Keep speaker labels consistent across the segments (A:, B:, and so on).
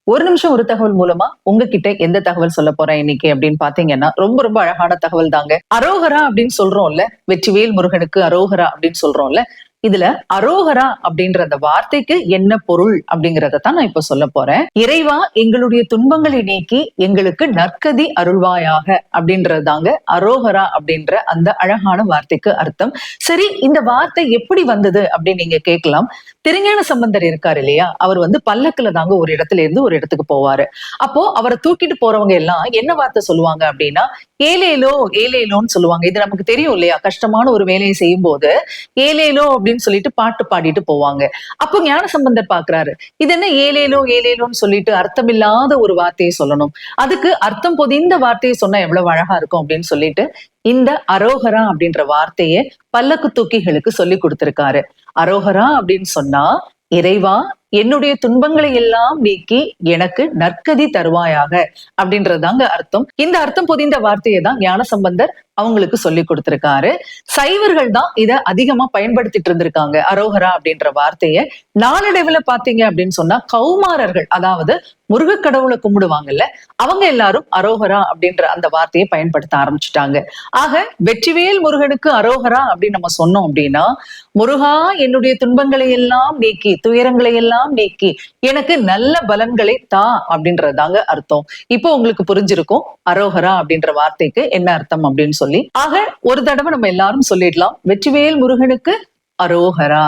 A: ஒரு நிமிஷம் ஒரு தகவல் மூலமா உங்ககிட்ட எந்த தகவல் சொல்ல போறேன் இன்னைக்கு அப்படின்னு பாத்தீங்கன்னா, ரொம்ப ரொம்ப அழகான தகவல் தாங்க. அரோகரா அப்படின்னு சொல்றோம்ல, வெற்றிவேல் முருகனுக்கு அரோகரா அப்படின்னு சொல்றோம்ல, இதுல அரோகரா அப்படின்ற அந்த வார்த்தைக்கு என்ன பொருள் அப்படிங்கறத தான் நான் இப்ப சொல்ல போறேன். இறைவா எங்களுடைய துன்பங்களை நீக்கி எங்களுக்கு நற்கதி அருள்வாயாக அப்படின்றதாங்க அரோகரா அப்படின்ற அந்த அழகான வார்த்தைக்கு அர்த்தம். சரி, இந்த வார்த்தை எப்படி வந்தது அப்படின்னு நீங்க கேட்கலாம். திருஞான சம்பந்தர் இருக்காரு இல்லையா, அவர் பல்லக்குல தாங்க ஒரு இடத்துல இருந்து ஒரு இடத்துக்கு போவாரு. அப்போ அவரை தூக்கிட்டு போறவங்க எல்லாம் என்ன வார்த்தை சொல்லுவாங்க அப்படின்னா, ஏலேலோ ஏலேலோன்னு சொல்லுவாங்க. இது நமக்கு தெரியும் இல்லையா, கஷ்டமான ஒரு வேலையை செய்யும் போது ஏலேலோ அப்படின்னு சொல்லிட்டு பாட்டு பாடிட்டு போவாங்க. அப்போ ஞானசம்பந்தர் பாக்குறாரு, இது என்ன ஏலேலோ ஏலேலோன்னு சொல்லிட்டு அர்த்தமில்லாத ஒரு வார்த்தையை சொல்லணும், அதுக்கு அர்த்தம் பொதிந்த வார்த்தையை சொன்னா எவ்வளவு அழகா இருக்கும் அப்படின்னு சொல்லிட்டு இந்த அரோகரா அப்படின்ற வார்த்தையை பல்லக்கு தூக்கிகளுக்கு சொல்லி கொடுத்திருக்காரு. அரோகரா அப்படின்னு சொன்னா, இறைவா என்னுடைய துன்பங்களை எல்லாம் நீக்கி எனக்கு நற்கதி தருவாயாக அப்படின்றதாங்க அர்த்தம். இந்த அர்த்தம் பொதிந்த வார்த்தையை தான் ஞானசம்பந்தர் அவங்களுக்கு சொல்லி கொடுத்திருக்காரு. சைவர்கள் தான் இத அதிகமா பயன்படுத்திட்டு இருந்திருக்காங்க, அரோகரா அப்படின்ற வார்த்தைய. நாளடைவுல பாத்தீங்க அப்படின்னு சொன்னா கௌமாரர்கள், அதாவது முருக கடவுளை கும்பிடுவாங்கல்ல, அவங்க எல்லாரும் அரோகரா அப்படின்ற அந்த வார்த்தையை பயன்படுத்த ஆரம்பிச்சுட்டாங்க. ஆக வெற்றிவேல் முருகனுக்கு அரோகரா அப்படின்னு நம்ம சொன்னோம் அப்படின்னா, முருகா என்னுடைய துன்பங்களை எல்லாம் நீக்கி துயரங்களை எல்லாம் நீக்கி எனக்கு நல்ல பலன்களை தா அப்படின்றதாங்க அர்த்தம். இப்போ உங்களுக்கு புரிஞ்சிருக்கும் அரோகரா அப்படின்ற வார்த்தைக்கு என்ன அர்த்தம் அப்படின்னு சொல்லி. ஆக ஒரு தடவை நம்ம எல்லாரும் சொல்லிடலாம், வெற்றிவேல் முருகனுக்கு அரோகரா.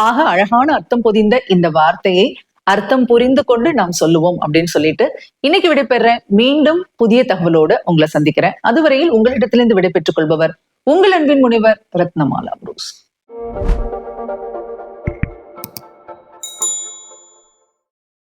A: ஆக அழகான அர்த்தம் பொதிந்த இந்த வார்த்தையை அர்த்தம் புரிந்து கொண்டு நாம் சொல்லுவோம் அப்படின்னு சொல்லிட்டு இன்னைக்கு விடைபெறேன். மீண்டும் புதிய தகவலோட உங்களை சந்திக்கிறேன். அதுவரையில் உங்களிடத்திலிருந்து விடைபெற்றுக் கொள்பவர் உங்கள் அன்பின் முனைவர் ரத்னமாலா புரூஸ்.